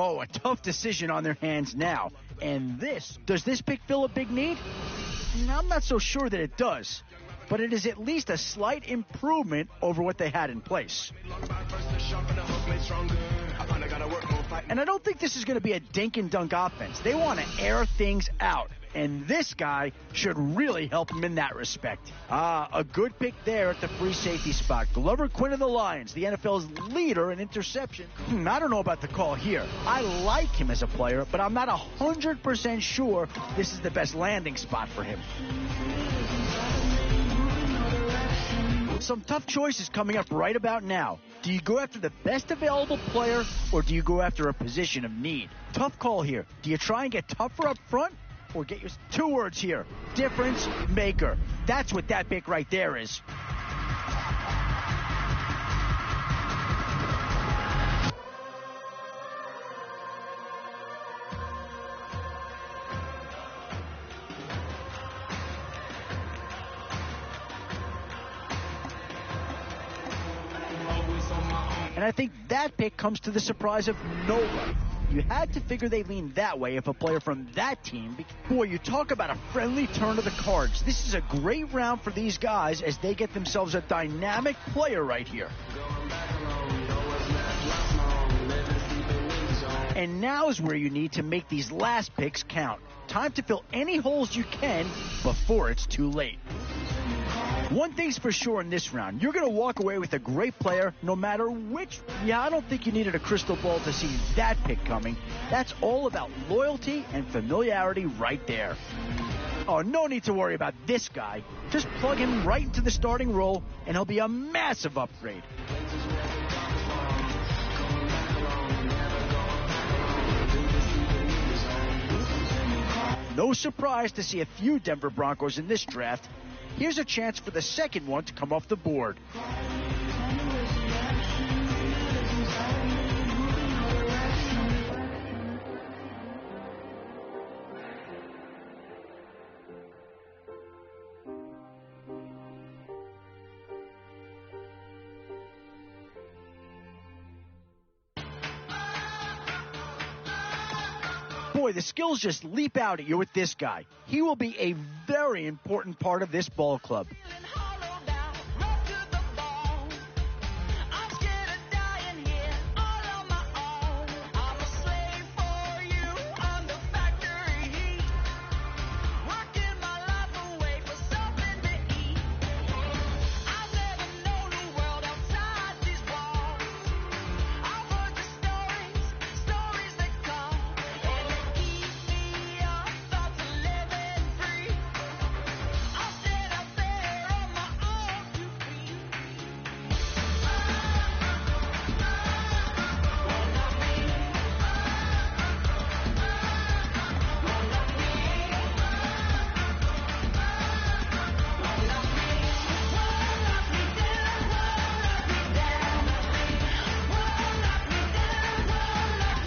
Oh, a tough decision on their hands now. And does this pick fill a big need? I'm not so sure that it does, but it is at least a slight improvement over what they had in place. And I don't think this is going to be a dink and dunk offense. They want to air things out, and this guy should really help them in that respect. A good pick there at the free safety spot. Glover Quinn of the Lions, the NFL's leader in interception. I don't know about the call here. I like him as a player, but I'm not 100% sure this is the best landing spot for him. Some tough choices coming up right about now. Do you go after the best available player, or do you go after a position of need? Tough call here. Do you try and get tougher up front, or get your 2 words here? Difference maker. That's what that pick right there is. And I think that pick comes to the surprise of nobody. You had to figure they lean that way if a player from that team. Boy, you talk about a friendly turn of the cards. This is a great round for these guys as they get themselves a dynamic player right here. And now is where you need to make these last picks count. Time to fill any holes you can before it's too late. One thing's for sure in this round, you're going to walk away with a great player no matter which. Yeah, I don't think you needed a crystal ball to see that pick coming. That's all about loyalty and familiarity right there. Oh, no need to worry about this guy. Just plug him right into the starting role, and he'll be a massive upgrade. No surprise to see a few Denver Broncos in this draft. Here's a chance for the second one to come off the board. Boy, the skills just leap out at you with this guy. He will be a very important part of this ball club.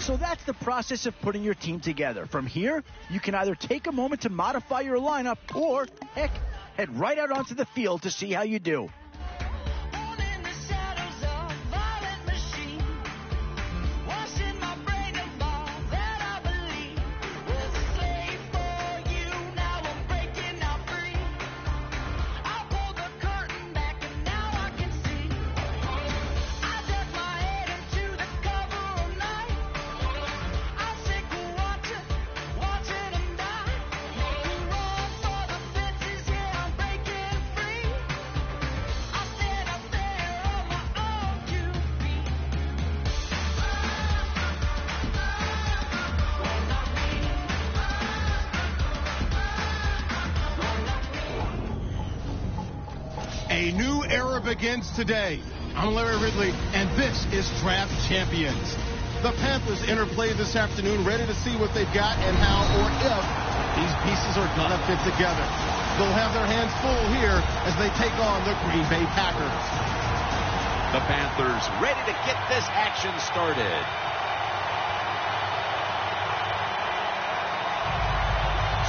So that's the process of putting your team together. From here, you can either take a moment to modify your lineup or, heck, head right out onto the field to see how you do. A new era begins today. I'm Larry Ridley, and this is Draft Champions. The Panthers interplay this afternoon, ready to see what they've got and how or if these pieces are going to fit together. They'll have their hands full here as they take on the Green Bay Packers. The Panthers ready to get this action started.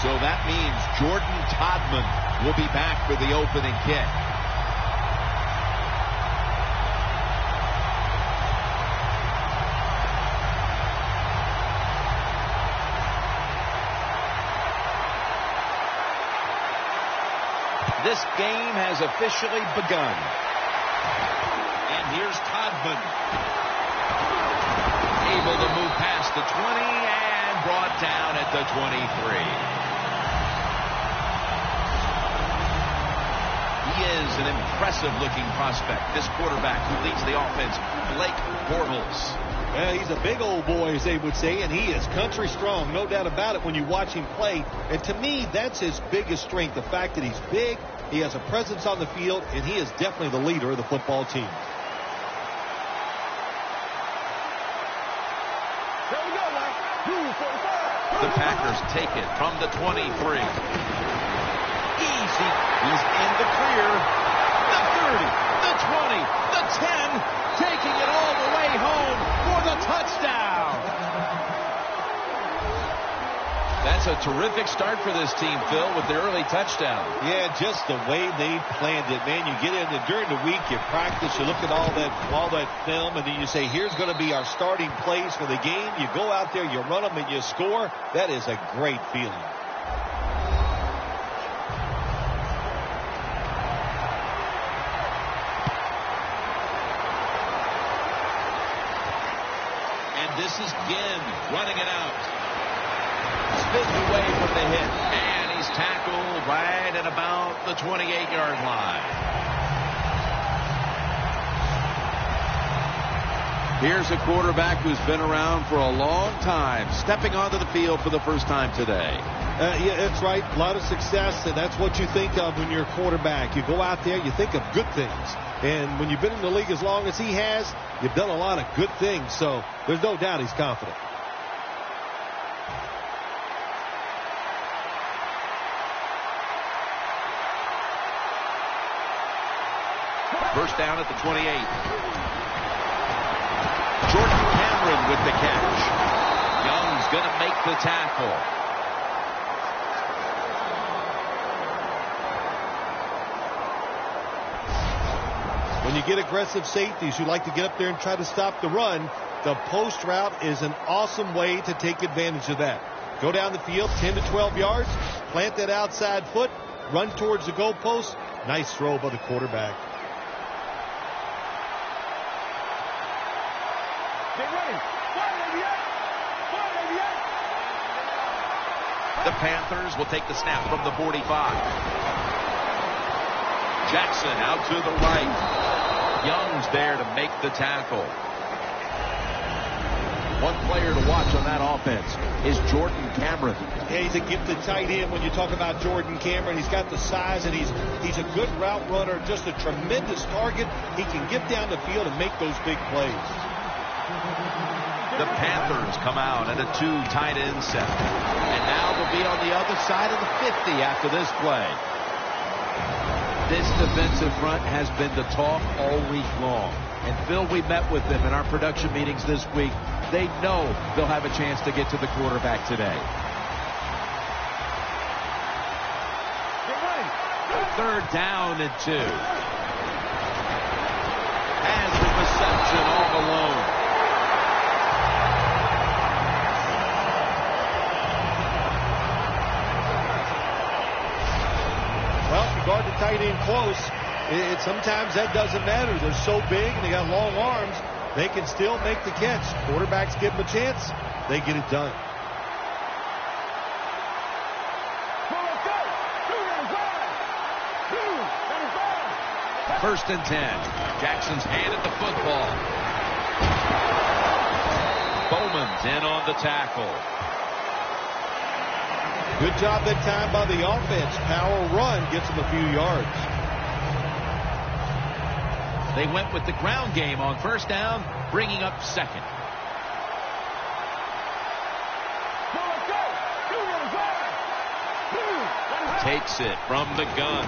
So that means Jordan Todman will be back for the opening kick. This game has officially begun. And here's Todman. Able to move past the 20 and brought down at the 23. He is an impressive-looking prospect, this quarterback who leads the offense, Blake Bortles. Yeah, he's a big old boy, as they would say, and he is country strong, no doubt about it, when you watch him play. And to me, that's his biggest strength, the fact that he's big, he has a presence on the field, and he is definitely the leader of the football team. The Packers take it from the 23. Easy. He's in the clear. The 30, the 20, the 10, taking it all the way home for the touchdown. That's a terrific start for this team, Phil, with the early touchdown. Yeah, just the way they planned it, man. You get in there during the week, you practice, you look at all that film, and then you say, here's going to be our starting plays for the game. You go out there, you run them, and you score. That is a great feeling. This is Ginn running it out. Spins away from the hit. And he's tackled right at about the 28-yard line. Here's a quarterback who's been around for a long time, stepping onto the field for the first time today. Yeah, that's right. A lot of success, and that's what you think of when you're a quarterback. You go out there, you think of good things. And when you've been in the league as long as he has, you've done a lot of good things. So there's no doubt he's confident. First down at the 28. Jordan Cameron with the catch. Young's going to make the tackle. When you get aggressive safeties, you like to get up there and try to stop the run. The post route is an awesome way to take advantage of that. Go down the field 10 to 12 yards, plant that outside foot, run towards the goalpost. Nice throw by the quarterback. The Panthers will take the snap from the 45. Jackson out to the right. Young's there to make the tackle. One player to watch on that offense is Jordan Cameron. Yeah, he's a gifted tight end when you talk about Jordan Cameron. He's got the size, and he's a good route runner, just a tremendous target. He can get down the field and make those big plays. The Panthers come out in a 2 tight end set. And now they'll be on the other side of the 50 after this play. This defensive front has been the talk all week long. And Phil, we met with them in our production meetings this week. They know they'll have a chance to get to the quarterback today. Third down and 2. Has the reception all alone. Well, if you guard the tight end close, sometimes that doesn't matter. They're so big and they got long arms, they can still make the catch. Quarterbacks give them a chance, they get it done. First and 10. Jackson's handed the football. Bowman's in on the tackle. Good job that time by the offense. Power run gets them a few yards. They went with the ground game on first down, bringing up second. Takes it from the gun.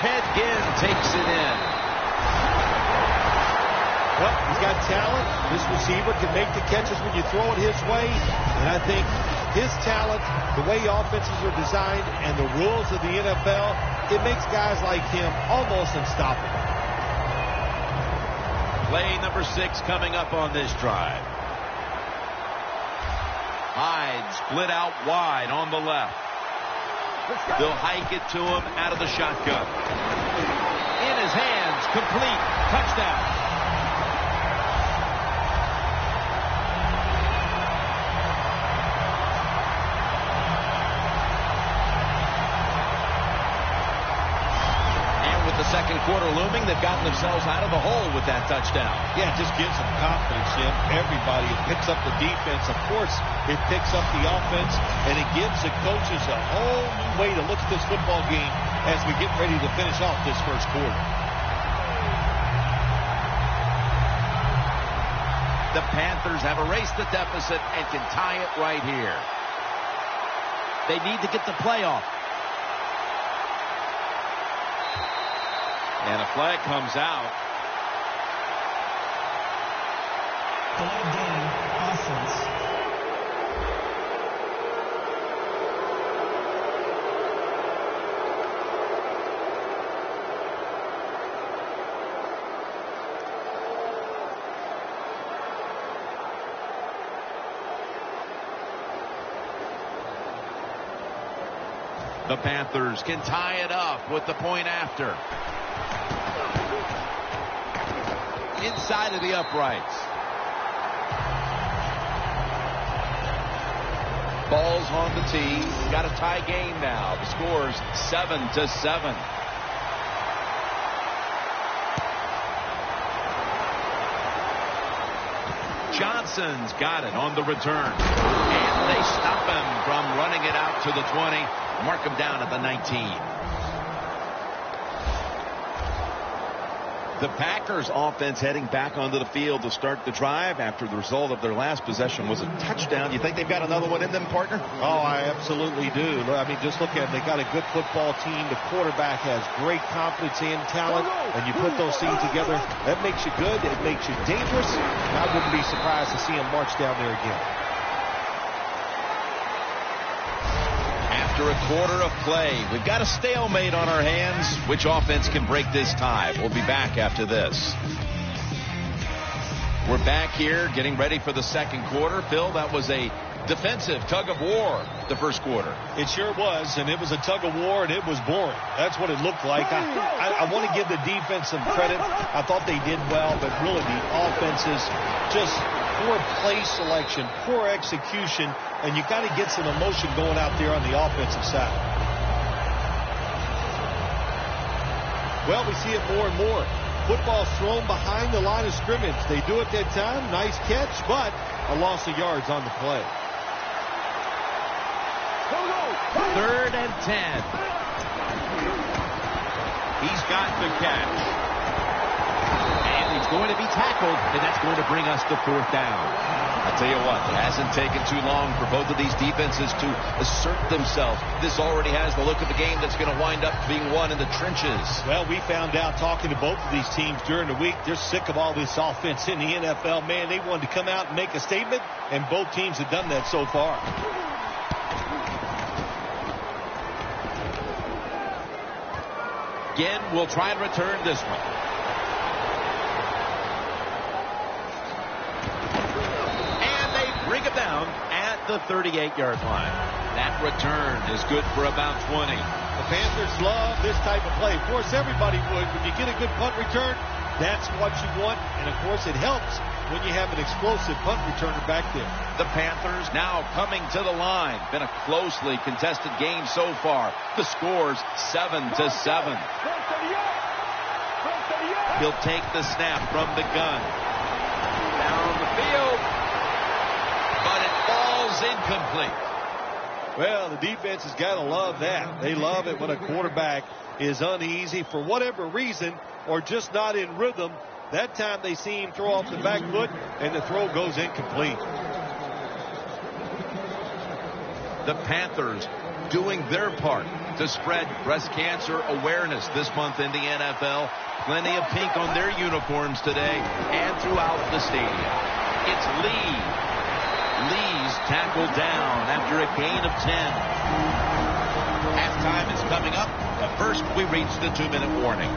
Ted Ginn takes it in. Well, he's got talent. This receiver can make the catches when you throw it his way. And I think his talent, the way offenses are designed, and the rules of the NFL, it makes guys like him almost unstoppable. Play number 6 coming up on this drive. Hyde split out wide on the left. They'll hike it to him out of the shotgun. In his hands, complete, touchdown. Second quarter looming, they've gotten themselves out of the hole with that touchdown. Yeah, it just gives them confidence, Jim. Everybody, it picks up the defense. Of course, it picks up the offense, and it gives the coaches a whole new way to look at this football game as we get ready to finish off this first quarter. The Panthers have erased the deficit and can tie it right here. They need to get the playoff. And a flag comes out. Flag down, offense. The Panthers can tie it up with the point after. Inside of the uprights. Ball's on the tee. Got a tie game now. The score's 7-7. Johnson's got it on the return. And they stop him from running it out to the 20. Mark him down at the 19. The Packers offense heading back onto the field to start the drive after the result of their last possession was a touchdown. You think they've got another one in them, partner? Oh, I absolutely do. I mean, just look at it. They got a good football team. The quarterback has great confidence and talent. And you put those things together, that makes you good. It makes you dangerous. I wouldn't be surprised to see him march down there again. After a quarter of play, we've got a stalemate on our hands. Which offense can break this tie? We'll be back after this. We're back here getting ready for the second quarter. Phil, that was a defensive tug of war the first quarter. It sure was, and it was a tug of war, and it was boring. That's what it looked like. I want to give the defense some credit. I thought they did well, but really the offenses just poor play selection, poor execution, and you got to get some emotion going out there on the offensive side. Well, we see it more and more. Football's thrown behind the line of scrimmage. They do it that time. Nice catch, but a loss of yards on the play. 3rd and 10. He's got the catch. And he's going to be tackled, and that's going to bring us to 4th down. I'll tell you what, it hasn't taken too long for both of these defenses to assert themselves. This already has the look of the game that's going to wind up being won in the trenches. Well, we found out talking to both of these teams during the week, they're sick of all this offense in the NFL. Man, they wanted to come out and make a statement, and both teams have done that so far. Again, we'll try and return this one. And they bring it down at the 38-yard line. That return is good for about 20. The Panthers love this type of play. Of course, everybody would. When you get a good punt return, that's what you want. And, of course, it helps when you have an explosive punt returner back there. The Panthers now coming to the line. Been a closely contested game so far. The score's 7-7. He'll take the snap from the gun. Down the field. But it falls incomplete. Well, the defense has got to love that. They love it when a quarterback is uneasy for whatever reason or just not in rhythm. That time they see him throw off the back foot, and the throw goes incomplete. The Panthers doing their part to spread breast cancer awareness this month in the NFL. Plenty of pink on their uniforms today and throughout the stadium. It's Lee. Lee's tackled down after a gain of 10. Halftime is coming up, but first we reach the 2-minute warning.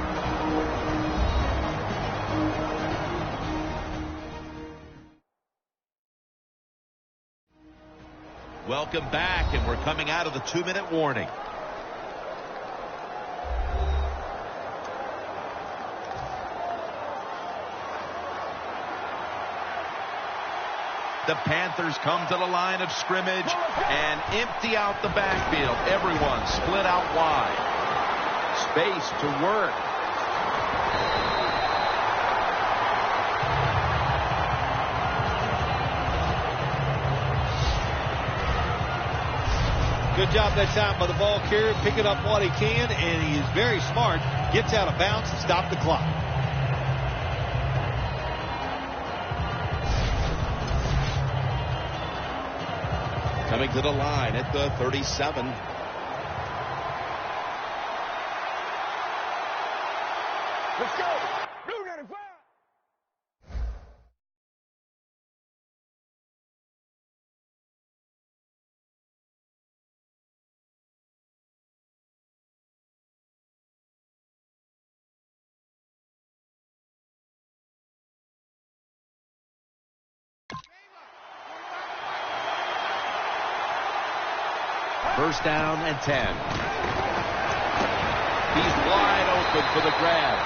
Welcome back, and we're coming out of the 2-minute warning. The Panthers come to the line of scrimmage and empty out the backfield. Everyone split out wide. Space to work. Good job that time by the ball carrier, picking up what he can, and he is very smart. Gets out of bounds to stop the clock. Coming to the line at the 37. Let's go. Blue 95. First down and 10. He's wide open for the grab.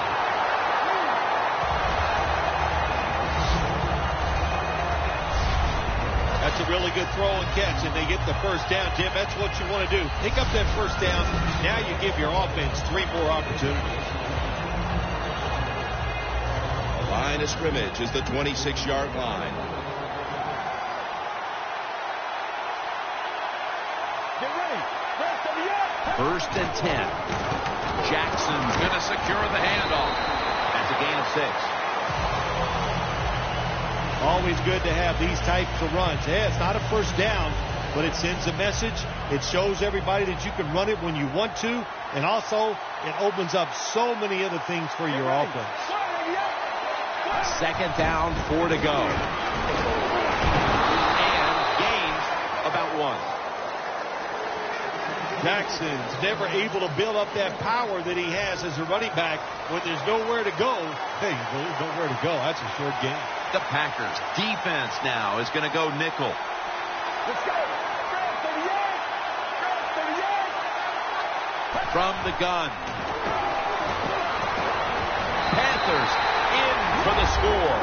That's a really good throw and catch, and they get the first down, Jim. That's what you want to do. Pick up that first down. Now you give your offense 3 more opportunities. The line of scrimmage is the 26-yard line. Get ready. Rest of the yard. First and 10. Jackson's going to secure the handoff. That's a gain of 6. Always good to have these types of runs. Yeah, it's not a first down, but it sends a message. It shows everybody that you can run it when you want to, and also it opens up so many other things for your offense. Second down, 4 to go. And gains about 1. Jackson's never able to build up that power that he has as a running back when there's nowhere to go. Hey, there's nowhere to go. That's a short game. The Packers defense now is going to go nickel. Let's go. Rest of the yard. Rest of the yard. From the gun. Panthers in for the score.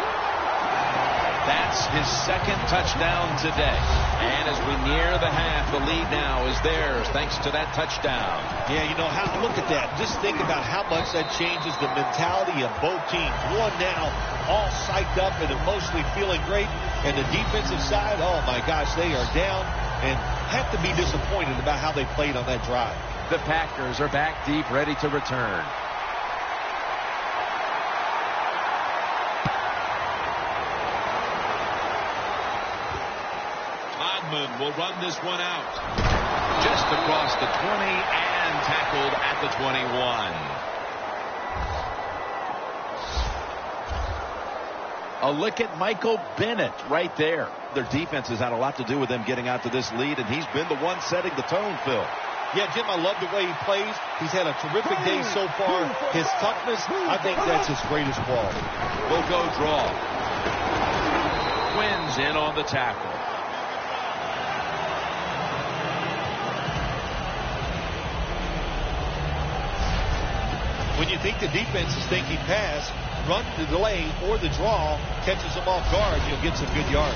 That's his second touchdown today. And as we near the half, the lead now is theirs thanks to that touchdown. Yeah, you know, look at that. Just think about how much that changes the mentality of both teams. One now all psyched up and emotionally feeling great. And the defensive side, oh my gosh, they are down and have to be disappointed about how they played on that drive. The Packers are back deep, ready to return. Will run this one out. Just across the 20 and tackled at the 21. A look at Michael Bennett right there. Their defense has had a lot to do with them getting out to this lead, and he's been the one setting the tone, Phil. Yeah, Jim, I love the way he plays. He's had a terrific day so far. His toughness, I think that's his greatest quality. We'll go draw. Twins in on the tackle. When you think the defense is thinking pass, run the delay or the draw, catches them off guard, you'll get some good yards.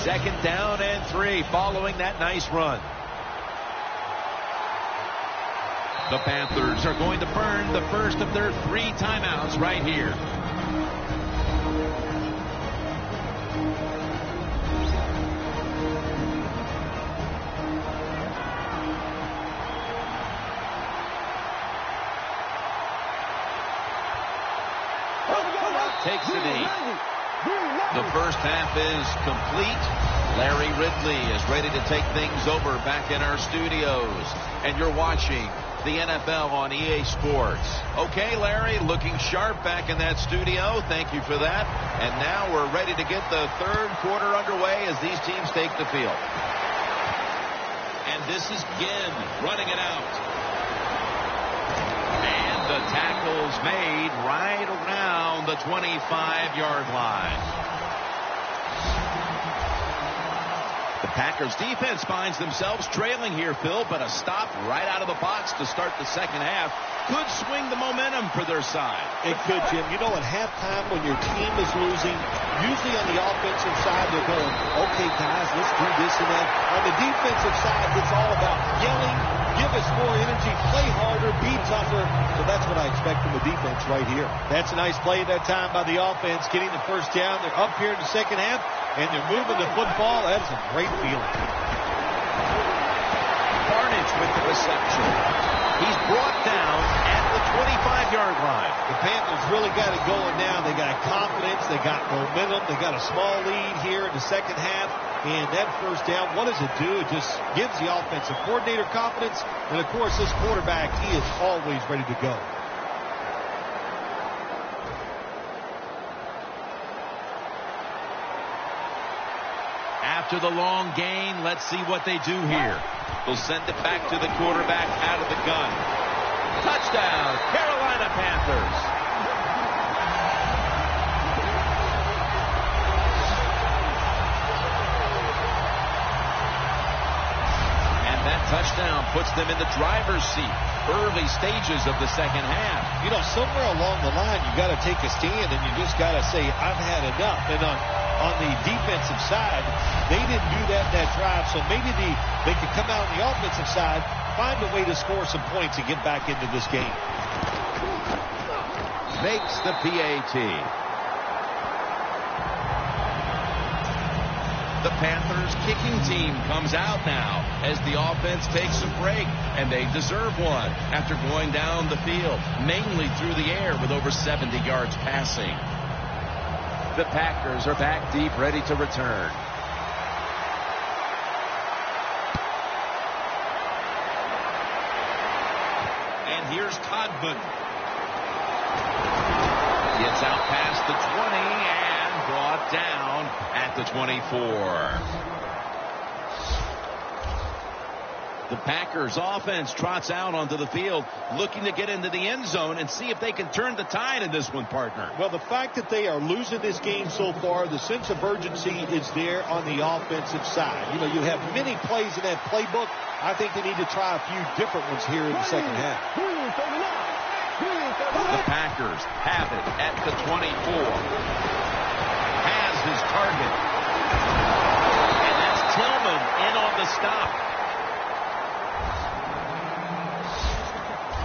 Second down and 3 following that nice run. The Panthers are going to burn the first of their 3 timeouts right here. Takes the knee. The first half is complete. Larry Ridley is ready to take things over back in our studios. And you're watching the NFL on EA Sports. Okay, Larry, looking sharp back in that studio. Thank you for that. And now we're ready to get the third quarter underway as these teams take the field. And this is Ginn running it out. The tackle's made right around the 25-yard line. The Packers defense finds themselves trailing here, Phil, but a stop right out of the box to start the second half could swing the momentum for their side. It could, Jim. You know, at halftime when your team is losing, usually on the offensive side they're going, okay, guys, let's do this and that. On the defensive side, it's all about yelling, give us more energy, play harder, be tougher. So that's what I expect from the defense right here. That's a nice play that time by the offense, getting the first down. They're up here in the second half, and they're moving the football. That is a great feeling. Barnidge with the reception. He's brought down at the 25-yard line. The Panthers really got it going now. They got confidence. They got momentum. They got a small lead here in the second half. And that first down, what does it do? It just gives the offensive coordinator confidence. And, of course, this quarterback, he is always ready to go. After the long gain, let's see what they do here. They'll send it back to the quarterback out of the gun. Touchdown, Carolina Panthers. Touchdown puts them in the driver's seat early stages of the second half. You know, somewhere along the line, you got to take a stand and you just got to say, I've had enough. And on the defensive side, they didn't do that drive. So maybe they could come out on the offensive side, find a way to score some points and get back into this game. Makes the PAT. The Panthers kicking team comes out now as the offense takes a break, and they deserve one after going down the field, mainly through the air with over 70 yards passing. The Packers are back deep, ready to return. And here's Cogburn. Gets out past the 20 and brought down at the 24. The Packers offense trots out onto the field, looking to get into the end zone and see if they can turn the tide in this one, partner. Well, the fact that they are losing this game so far, the sense of urgency is there on the offensive side. You know, you have many plays in that playbook. I think they need to try a few different ones here in the second half. The Packers have it at the 24. Has his target. And that's Tillman in on the stop.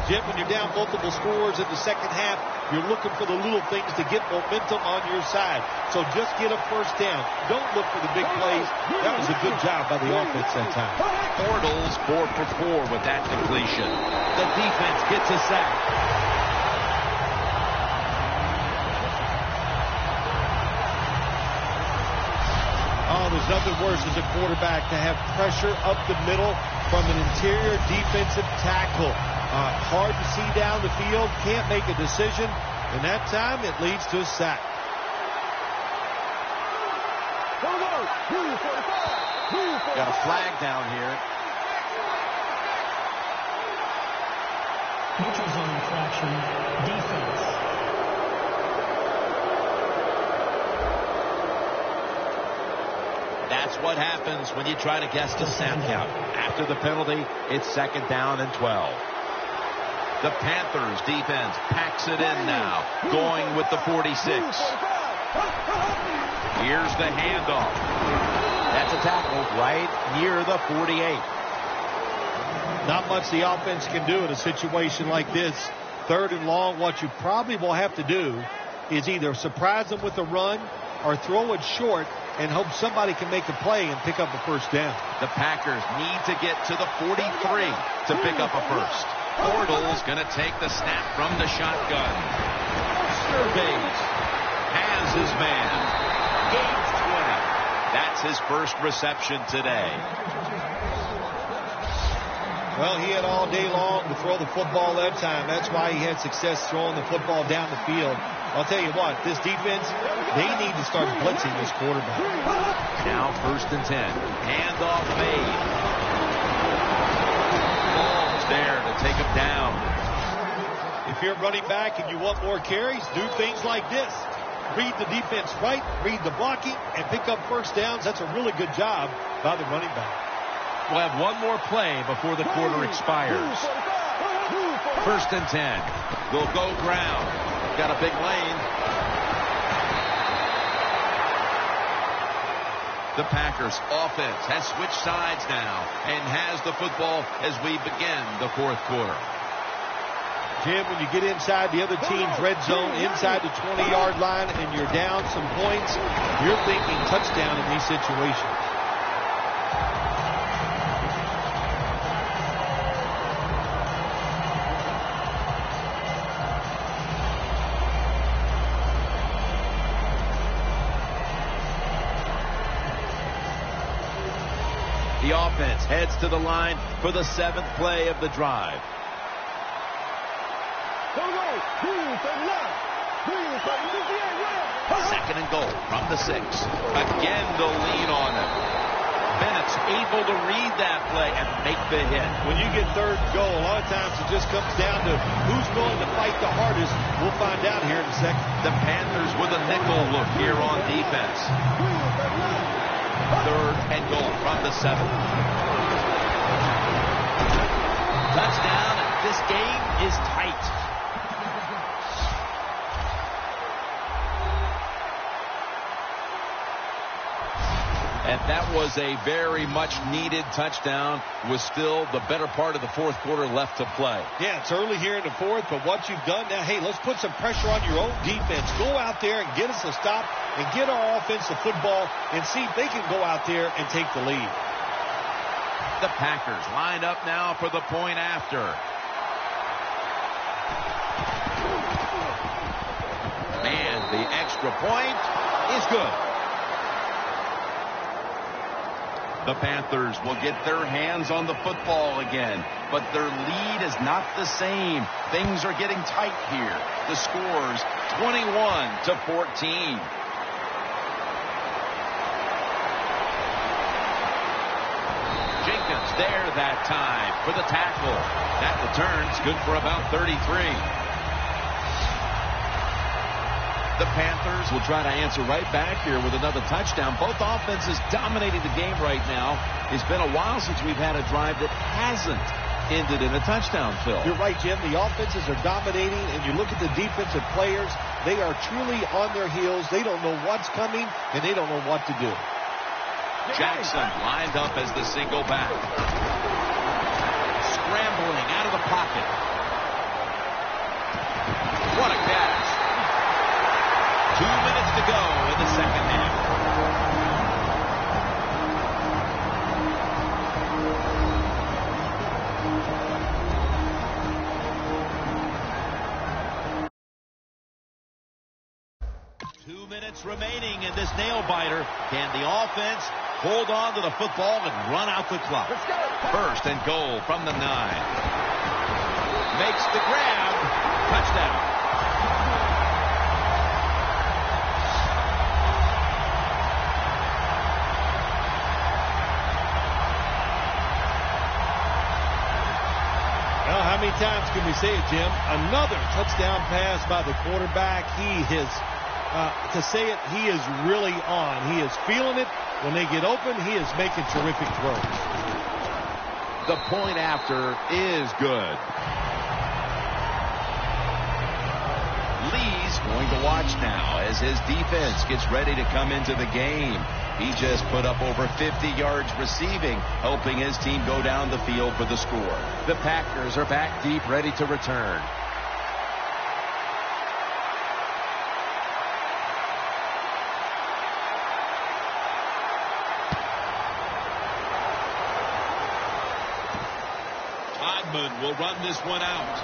Jim, when you're down multiple scores in the second half, you're looking for the little things to get momentum on your side. So just get a first down. Don't look for the big plays. That was a good job by the offense that time. Bortles 4 for 4 with that completion. The defense gets a sack. Oh, there's nothing worse as a quarterback to have pressure up the middle from an interior defensive tackle. Hard to see down the field, can't make a decision, and that time it leads to a sack. Got a flag down here. Neutral zone infraction, defense. That's what happens when you try to guess the snap count. After the penalty, it's 2nd down and 12. The Panthers defense packs it in now, going with the 46. Here's the handoff. That's a tackle right near the 48. Not much the offense can do in a situation like this. 3rd and long, what you probably will have to do is either surprise them with a run or throw it short and hope somebody can make a play and pick up a first down. The Packers need to get to the 43 to pick up a first. Bortles going to take the snap from the shotgun. Surveys. Has his man. Gains 20. That's his first reception today. Well, he had all day long to throw the football that time. That's why he had success throwing the football down the field. I'll tell you what, this defense, they need to start blitzing this quarterback. Now 1st and 10. Handoff made. Ball's there to take him down. If you're running back and you want more carries, do things like this. read the defense right, read the blocking, and pick up first downs. That's a really good job by the running back. We'll have one more play before the quarter expires. 1st and 10. They'll go ground. Got a big lane. The Packers offense has switched sides now and has the football as we begin the 4th quarter. Jim, when you get inside the other team's red zone, inside the 20-yard line, and you're down some points, you're thinking touchdown in these situations. The offense heads to the line for the 7th play of the drive. 2nd and goal from the 6. Again, they'll lean on him. Bennett's able to read that play and make the hit. When you get 3rd and goal, a lot of times it just comes down to who's going to fight the hardest. We'll find out here in a second. The Panthers with a nickel look here on defense. 3rd and goal from the 7. Touchdown, and this game is tight. And that was a very much needed touchdown with still the better part of the 4th quarter left to play. Yeah, it's early here in the 4th, but what you've done now, hey, let's put some pressure on your own defense. Go out there and get us a stop and get our offense the football and see if they can go out there and take the lead. The Packers lined up now for the point after. And the extra point is good. The Panthers will get their hands on the football again, but their lead is not the same. Things are getting tight here. The score's 21-14. Jenkins there that time for the tackle. That return's good for about 33. The Panthers will try to answer right back here with another touchdown. Both offenses dominating the game right now. It's been a while since we've had a drive that hasn't ended in a touchdown, Phil. You're right, Jim. The offenses are dominating, and you look at the defensive players. They are truly on their heels. They don't know what's coming, and they don't know what to do. Jackson lined up as the single back. Scrambling out of the pocket. What a catch. 2 minutes to go in the 2nd half. Remaining in this nail-biter. Can the offense hold on to the football and run out the clock? 1st and goal from the 9. Makes the grab. Touchdown. Well, how many times can we say it, Jim? Another touchdown pass by the quarterback. He is... to say it, he is really on. He is feeling it. When they get open, he is making terrific throws. The point after is good. Lee's going to watch now as his defense gets ready to come into the game. He just put up over 50 yards receiving, helping his team go down the field for the score. The Packers are back deep, ready to return. Will run this one out.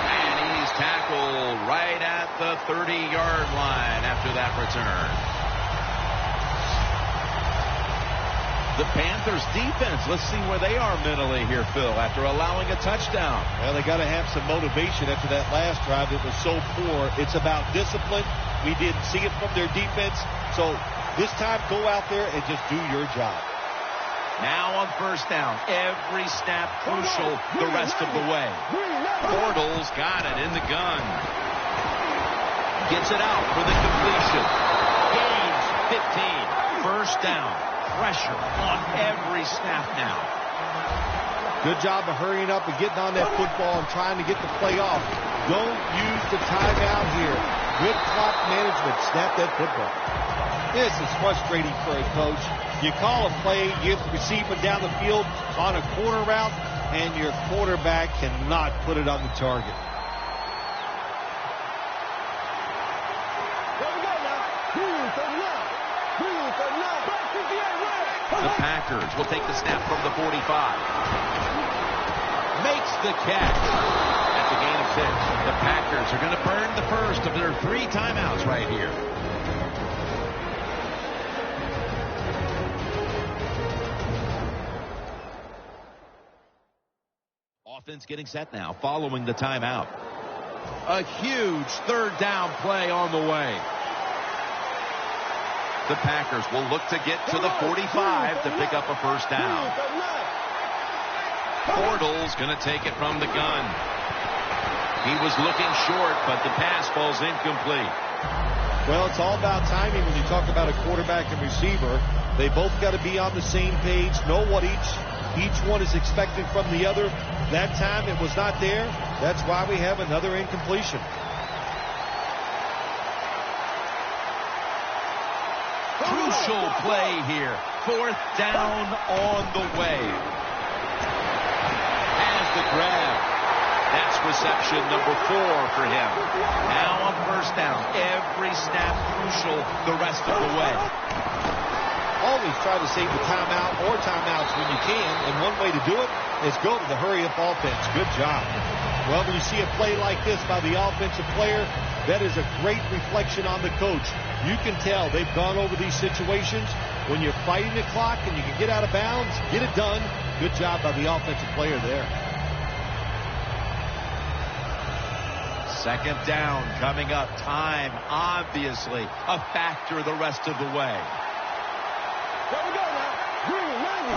And he's tackled right at the 30-yard line after that return. The Panthers defense, let's see where they are mentally here, Phil, after allowing a touchdown. Well, they got to have some motivation after that last drive that was so poor. It's about discipline. We didn't see it from their defense. So this time, go out there and just do your job. Now on 1st down, every snap crucial the rest of the way. Bortles got it in the gun. Gets it out for the completion. Gains 15. First down. Pressure on every snap now. Good job of hurrying up and getting on that football and trying to get the play off. Don't use the timeout here. Good clock management. Snap that football. This is frustrating for a coach. You call a play, you get the receiver down the field on a corner route, and your quarterback cannot put it on the target. The Packers will take the snap from the 45. Makes the catch. That's a gain of 6. The Packers are going to burn the first of their 3 timeouts right here. Offense getting set now following the timeout. A huge third down play on the way. The Packers will look to get to the 45 to pick up a first down. Bortles going to take it from the gun. He was looking short, but the pass falls incomplete. Well, it's all about timing when you talk about a quarterback and receiver. They both got to be on the same page, know what each one is expecting from the other. That time it was not there. That's why we have another incompletion. Crucial play here. 4th down on the way. Has the grab. That's reception number 4 for him. Now on first down. Every snap crucial the rest of the way. Always try to save the timeout or timeouts when you can, and one way to do it is go to the hurry-up offense. Good job. Well, when you see a play like this by the offensive player, that is a great reflection on the coach. You can tell they've gone over these situations. When you're fighting the clock and you can get out of bounds, get it done. Good job by the offensive player there. Second down coming up. Time, obviously, a factor the rest of the way.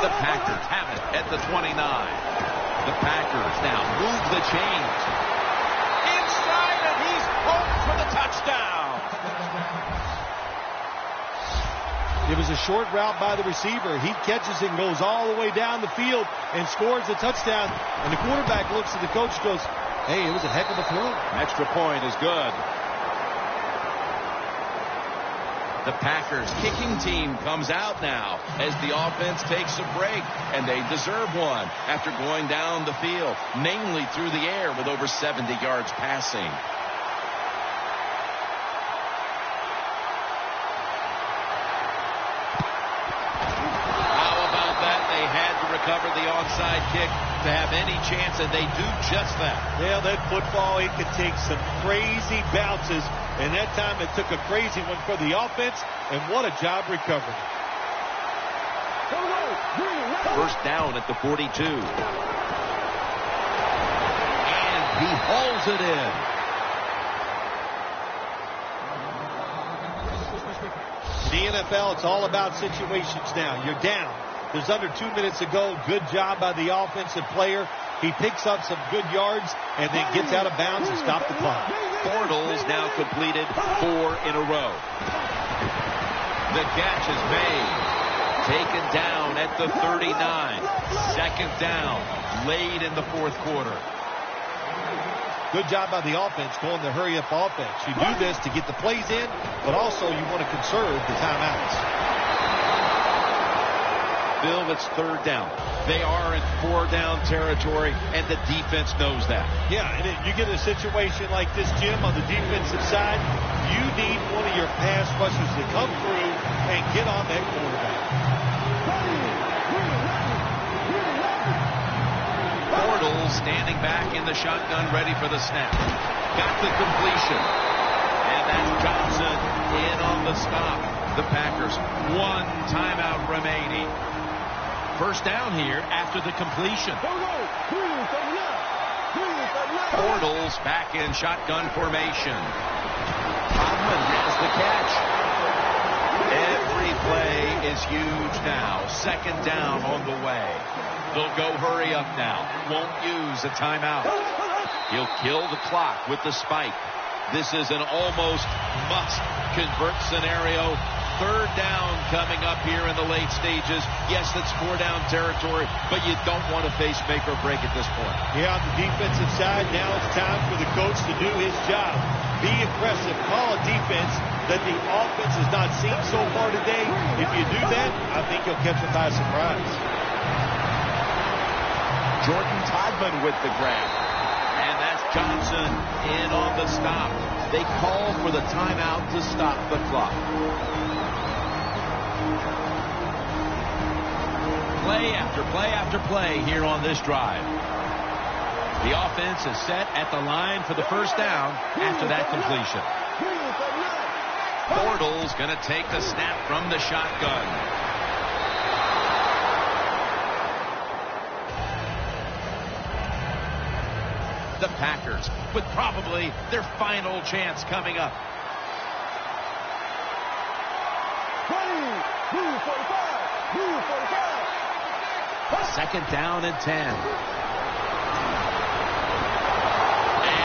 The Packers have it at the 29. The Packers now move the chains. Inside, and he's home for the touchdown. It was a short route by the receiver. He catches it and goes all the way down the field and scores the touchdown. And the quarterback looks at the coach and goes, hey, it was a heck of a throw. Extra point is good. The Packers kicking team comes out now as the offense takes a break, and they deserve one after going down the field, mainly through the air with over 70 yards passing. How about that? They had to recover the onside kick to have any chance, and they do just that. Yeah, that football, it can take some crazy bounces. And that time it took a crazy one for the offense, and what a job recovering. First down at the 42. And he hauls it in. The NFL, it's all about situations now. You're down. There's under 2 minutes to go. Good job by the offensive player. He picks up some good yards and then gets out of bounds and stops the clock. Bortles now completed 4 in a row. The catch is made. Taken down at the 39. Second down. Late in the 4th quarter. Good job by the offense going the hurry-up offense. You do this to get the plays in, but also you want to conserve the timeouts. Bill, it's 3rd down. They are in 4-down territory, and the defense knows that. Yeah, and you get a situation like this, Jim, on the defensive side, you need one of your pass rushers to come through and get on that quarterback. Bortles standing back in the shotgun, ready for the snap. Got the completion. And that's Johnson in on the stop. The Packers, 1 timeout remaining. First down here after the completion. Bortles back in shotgun formation. Hodman has the catch. Every play is huge now. Second down on the way. They'll go hurry up now. Won't use a timeout. He'll kill the clock with the spike. This is an almost must-convert scenario. Third down coming up here in the late stages. Yes, it's 4-down territory, but you don't want to face make or break at this point. Yeah, on the defensive side, now it's time for the coach to do his job. Be aggressive. Call a defense that the offense has not seen so far today. If you do that, I think you'll catch them by surprise. Jordan Todman with the grab. And that's Johnson in on the stop. They call for the timeout to stop the clock. Play after play after play here on this drive. The offense is set at the line for the first down after that completion. Bortles going to take the snap from the shotgun. The Packers with probably their final chance coming up. 45. Second down and 10. And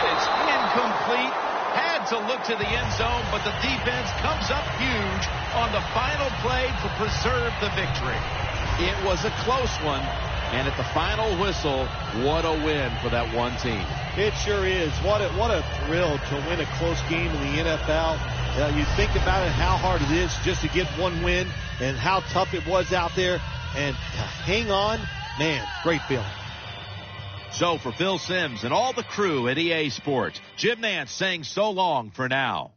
it's incomplete. Had to look to the end zone, but the defense comes up huge on the final play to preserve the victory. It was a close one, and at the final whistle, what a win for that one team. It sure is. What a thrill to win a close game in the NFL. You think about it, how hard it is just to get one win and how tough it was out there. And to hang on, man, great feeling. So for Phil Simms and all the crew at EA Sports, Jim Nantz saying so long for now.